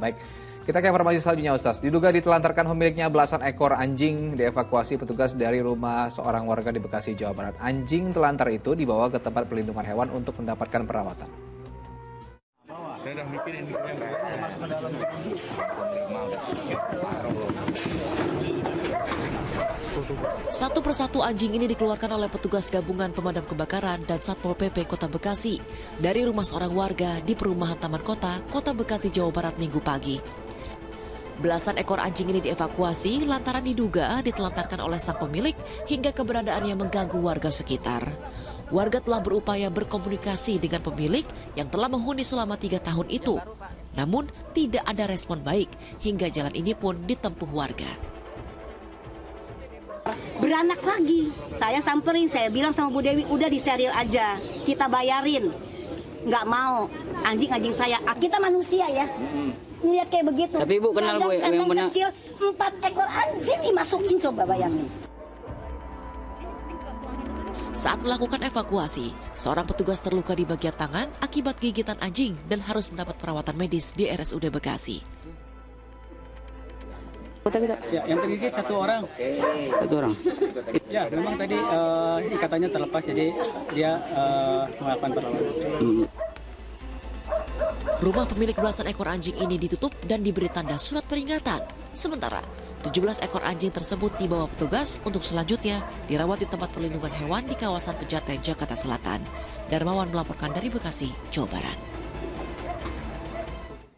Baik, kita ke informasi selanjutnya Ustaz. Diduga ditelantarkan pemiliknya belasan ekor anjing dievakuasi petugas dari rumah seorang warga di Bekasi, Jawa Barat. Anjing telantar itu dibawa ke tempat pelindungan hewan untuk mendapatkan perawatan. Satu persatu anjing ini dikeluarkan oleh petugas gabungan pemadam kebakaran dan Satpol PP Kota Bekasi dari rumah seorang warga di perumahan Taman Kota, Kota Bekasi, Jawa Barat Minggu pagi. Belasan ekor anjing ini dievakuasi lantaran diduga ditelantarkan oleh sang pemilik hingga keberadaannya mengganggu warga sekitar. Warga telah berupaya berkomunikasi dengan pemilik yang telah menghuni selama 3 tahun itu. Namun tidak ada respon baik hingga jalan ini pun ditempuh warga. Beranak lagi, saya samperin, saya bilang sama Bu Dewi, udah disteril aja, kita bayarin. Nggak mau, anjing-anjing saya, kita manusia ya, lihat kayak begitu. Tapi Ibu kenal Bu yang benar? Kecil, 4 ekor anjing dimasukin, coba bayangin. Saat melakukan evakuasi, seorang petugas terluka di bagian tangan akibat gigitan anjing dan harus mendapat perawatan medis di RSUD Bekasi. Ya, yang tergigit 1 orang. 1 orang. Ya, memang tadi ikatannya terlepas, jadi dia melakukan perawatan. Rumah pemilik belasan ekor anjing ini ditutup dan diberi tanda surat peringatan. Sementara 17 ekor anjing tersebut dibawa petugas untuk selanjutnya dirawat di tempat perlindungan hewan di kawasan Pejaten, Jakarta Selatan. Darmawan melaporkan dari Bekasi, Jawa Barat.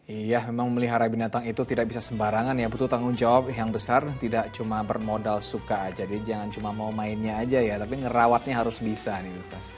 Iya, memang memelihara binatang itu tidak bisa sembarangan ya, butuh tanggung jawab yang besar, tidak cuma bermodal suka aja. Jadi jangan cuma mau mainnya aja ya, tapi ngerawatnya harus bisa nih Ustaz.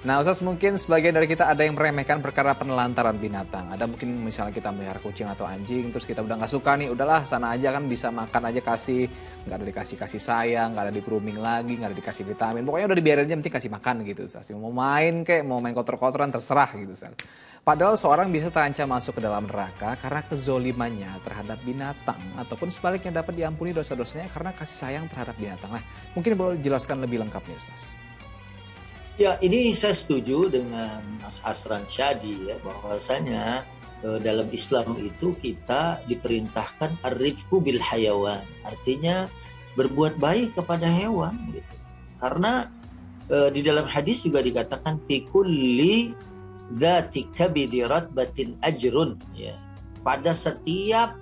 Nah Ustaz, mungkin sebagian dari kita ada yang meremehkan perkara penelantaran binatang. Ada mungkin misalnya kita melihara kucing atau anjing, terus kita udah nggak suka nih, udahlah sana aja kan bisa makan aja kasih, nggak ada dikasih kasih sayang, nggak ada di grooming lagi, nggak ada dikasih vitamin. Pokoknya udah dibiarin aja, penting kasih makan gitu Ustaz. Mau main kayak mau main kotor-kotoran terserah gitu Ustaz. Padahal seorang bisa terancam masuk ke dalam neraka karena kezolimannya terhadap binatang, ataupun sebaliknya dapat diampuni dosa-dosanya karena kasih sayang terhadap binatang. Nah, mungkin boleh jelaskan lebih lengkapnya Ustaz. Ya, ini saya setuju dengan Mas Asran Syadi ya, bahwasanya dalam Islam itu kita diperintahkan ar-rifqu bil hayawan, artinya berbuat baik kepada hewan gitu. Karena di dalam hadis juga dikatakan fi kulli dzati kabidi ratbatin ajrun ya. Pada setiap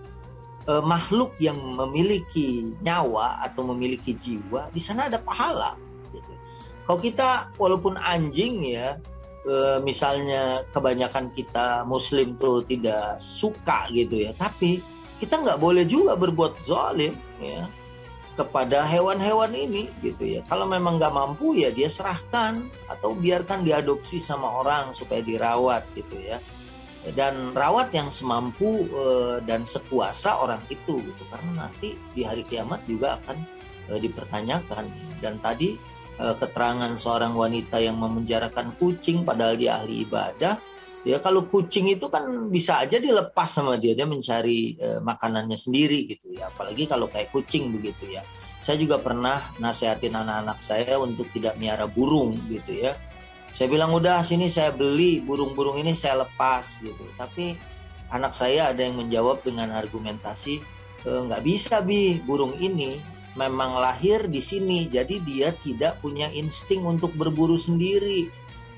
makhluk yang memiliki nyawa atau memiliki jiwa, di sana ada pahala gitu. Kalau kita walaupun anjing ya, misalnya kebanyakan kita muslim tuh tidak suka gitu ya, tapi kita nggak boleh juga berbuat zalim ya kepada hewan-hewan ini gitu ya. Kalau memang nggak mampu ya dia serahkan atau biarkan diadopsi sama orang supaya dirawat gitu ya. Dan rawat yang semampu dan sekuasa orang itu gitu, karena nanti di hari kiamat juga akan dipertanyakan. Dan tadi keterangan seorang wanita yang memenjarakan kucing padahal dia ahli ibadah ya, kalau kucing itu kan bisa aja dilepas sama dia mencari makanannya sendiri gitu ya, apalagi kalau kayak kucing begitu ya. Saya juga pernah nasihatin anak-anak saya untuk tidak miara burung gitu ya. Saya bilang udah sini saya beli burung-burung ini saya lepas gitu, tapi anak saya ada yang menjawab dengan argumentasi nggak bisa Bi, burung ini memang lahir di sini, jadi dia tidak punya insting untuk berburu sendiri.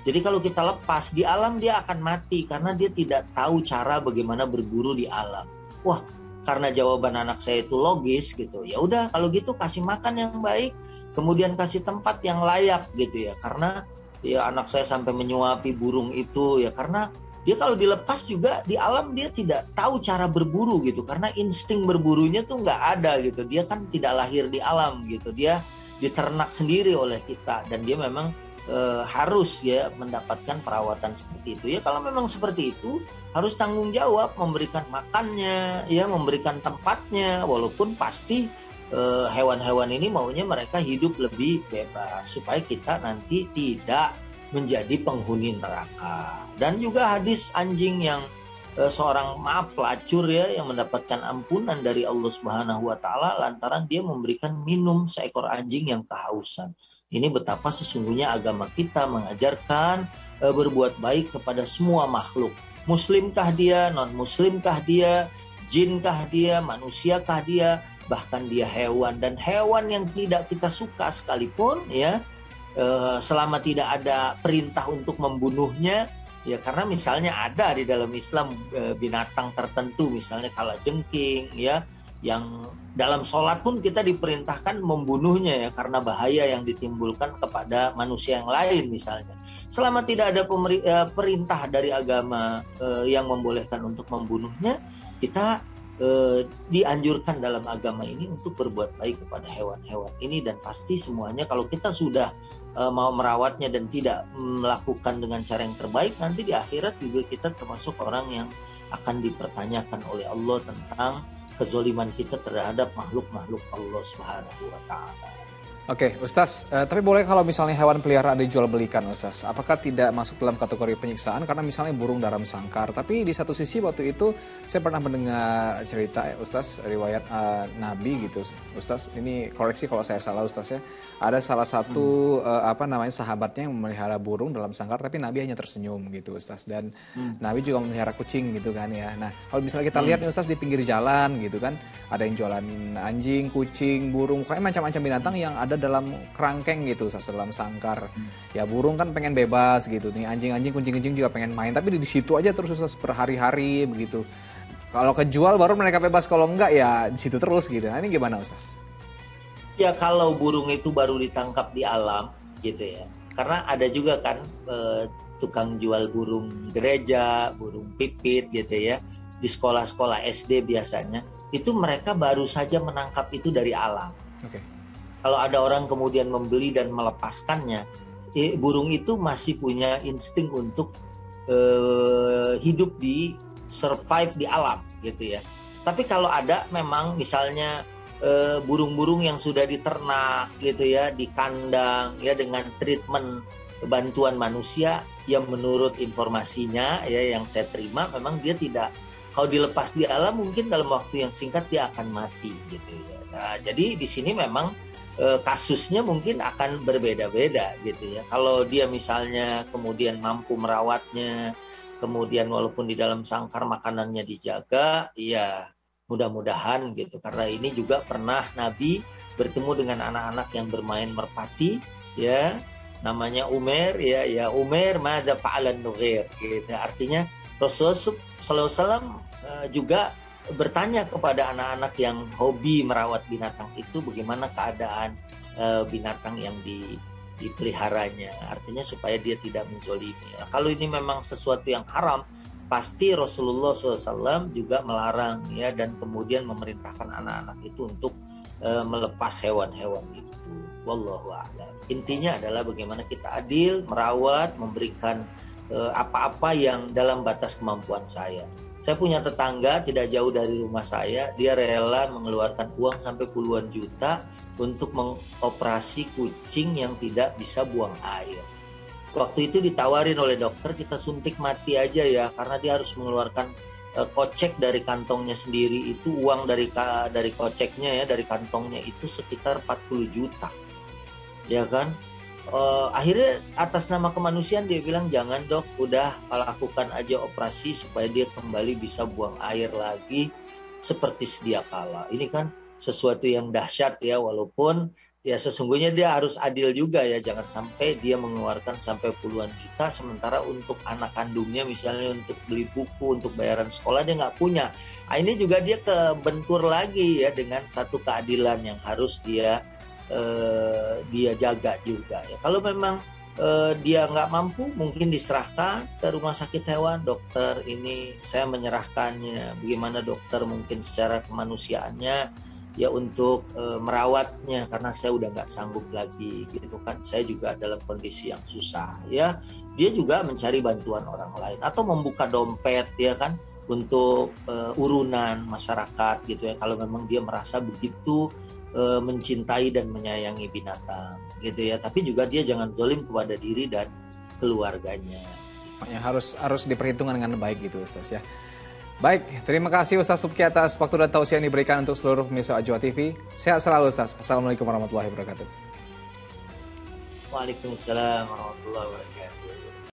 Jadi kalau kita lepas di alam dia akan mati karena dia tidak tahu cara bagaimana berburu di alam. Wah, karena jawaban anak saya itu logis gitu. Ya udah kalau gitu kasih makan yang baik, kemudian kasih tempat yang layak gitu ya. Karena ya anak saya sampai menyuapi burung itu ya, karena dia kalau dilepas juga di alam dia tidak tahu cara berburu gitu, karena insting berburunya tuh nggak ada gitu. Dia kan tidak lahir di alam gitu, dia diternak sendiri oleh kita dan dia memang harus ya mendapatkan perawatan seperti itu ya. Kalau memang seperti itu harus tanggung jawab memberikan makannya ya, memberikan tempatnya, walaupun pasti hewan-hewan ini maunya mereka hidup lebih bebas supaya kita nanti tidak menjadi penghuni neraka. Dan juga hadis anjing yang seorang pelacur ya yang mendapatkan ampunan dari Allah Subhanahu wa taala lantaran dia memberikan minum seekor anjing yang kehausan. Ini betapa sesungguhnya agama kita mengajarkan berbuat baik kepada semua makhluk. Muslimkah dia, non-muslimkah dia, jinkah dia, manusiakah dia, bahkan dia hewan. Dan hewan yang tidak kita suka sekalipun ya, selama tidak ada perintah untuk membunuhnya, ya karena misalnya ada di dalam Islam binatang tertentu, misalnya kalajengking ya, yang dalam sholat pun kita diperintahkan membunuhnya ya, karena bahaya yang ditimbulkan kepada manusia yang lain misalnya. Selama tidak ada perintah dari agama yang membolehkan untuk membunuhnya, kita dianjurkan dalam agama ini untuk berbuat baik kepada hewan-hewan ini. Dan pasti semuanya kalau kita sudah mau merawatnya dan tidak melakukan dengan cara yang terbaik, nanti di akhirat juga kita termasuk orang yang akan dipertanyakan oleh Allah tentang kezoliman kita terhadap makhluk-makhluk Allah Subhanahu wa Ta'ala. Oke, Ustaz, tapi boleh kalau misalnya hewan peliharaan dijual belikan, Ustaz, apakah tidak masuk dalam kategori penyiksaan? Karena misalnya burung dalam sangkar, tapi di satu sisi waktu itu saya pernah mendengar cerita, Ustaz, riwayat Nabi gitu, Ustaz, ini koreksi kalau saya salah, Ustaz ya, ada salah satu sahabatnya yang memelihara burung dalam sangkar, tapi Nabi hanya tersenyum gitu, Ustaz, dan Nabi juga memelihara kucing gitu kan ya. Nah, kalau misalnya kita lihat nih, Ustaz, di pinggir jalan gitu kan, ada yang jualan anjing, kucing, burung, kayak macam-macam binatang yang ada dalam kerangkeng gitu, dalam sangkar. Ya burung kan pengen bebas gitu nih, anjing-anjing, kucing-kucing juga pengen main, tapi di situ aja terus, Ustaz, berhari-hari begitu. Kalau kejual baru mereka bebas, kalau enggak ya di situ terus gitu. Nah, ini gimana, Ustaz? Ya kalau burung itu baru ditangkap di alam gitu ya. Karena ada juga kan tukang jual burung gereja, burung pipit gitu ya. Di sekolah-sekolah SD biasanya itu mereka baru saja menangkap itu dari alam. Oke. Kalau ada orang kemudian membeli dan melepaskannya, burung itu masih punya insting untuk hidup di survive di alam gitu ya. Tapi kalau ada memang misalnya burung-burung yang sudah diternak gitu ya, di kandang ya dengan treatment bantuan manusia, yang menurut informasinya ya yang saya terima memang dia tidak, kalau dilepas di alam mungkin dalam waktu yang singkat dia akan mati gitu ya. Nah, jadi di sini memang kasusnya mungkin akan berbeda-beda gitu ya. Kalau dia misalnya kemudian mampu merawatnya, kemudian walaupun di dalam sangkar makanannya dijaga, ya mudah-mudahan gitu. Karena ini juga pernah Nabi bertemu dengan anak-anak yang bermain merpati, ya namanya Umair, ya Umair madza fa'alan nughair gitu. Artinya Rasulullah SAW juga bertanya kepada anak-anak yang hobi merawat binatang itu bagaimana keadaan binatang yang dipeliharanya, artinya supaya dia tidak menzolimi. Kalau ini memang sesuatu yang haram, pasti Rasulullah SAW juga melarang ya, dan kemudian memerintahkan anak-anak itu untuk melepas hewan-hewan itu. Wallahu a'lam. Intinya adalah bagaimana kita adil, merawat, memberikan apa-apa yang dalam batas kemampuan saya. Saya punya tetangga tidak jauh dari rumah saya, dia rela mengeluarkan uang sampai puluhan juta untuk mengoperasi kucing yang tidak bisa buang air. Waktu itu ditawarin oleh dokter, kita suntik mati aja ya, karena dia harus mengeluarkan kocek dari kantongnya sendiri, itu uang dari koceknya ya, dari kantongnya itu sekitar 40 juta. Ya kan? Akhirnya atas nama kemanusiaan dia bilang, jangan dok, udah lakukan aja operasi supaya dia kembali bisa buang air lagi seperti sedia kala. Ini kan sesuatu yang dahsyat ya, walaupun ya sesungguhnya dia harus adil juga ya, jangan sampai dia mengeluarkan sampai puluhan juta sementara untuk anak kandungnya misalnya untuk beli buku, untuk bayaran sekolah dia nggak punya. Nah, ini juga dia kebentur lagi ya dengan satu keadilan yang harus dia jaga juga ya. Kalau memang dia nggak mampu, mungkin diserahkan ke rumah sakit hewan. Dokter, ini saya menyerahkannya, bagaimana dokter mungkin secara kemanusiaannya ya untuk merawatnya, karena saya udah nggak sanggup lagi gitu kan, saya juga dalam kondisi yang susah ya. Dia juga mencari bantuan orang lain atau membuka dompet ya kan untuk urunan masyarakat gitu ya, kalau memang dia merasa begitu mencintai dan menyayangi binatang gitu ya. Tapi juga dia jangan zalim kepada diri dan keluarganya. Ya, harus diperhitungkan dengan baik gitu, Ustaz ya. Baik, terima kasih Ustaz Subki atas waktu dan tausiah yang diberikan untuk seluruh pemirsa Ajwa TV. Sehat selalu, Ustaz. Assalamualaikum warahmatullahi wabarakatuh. Waalaikumsalam warahmatullahi wabarakatuh.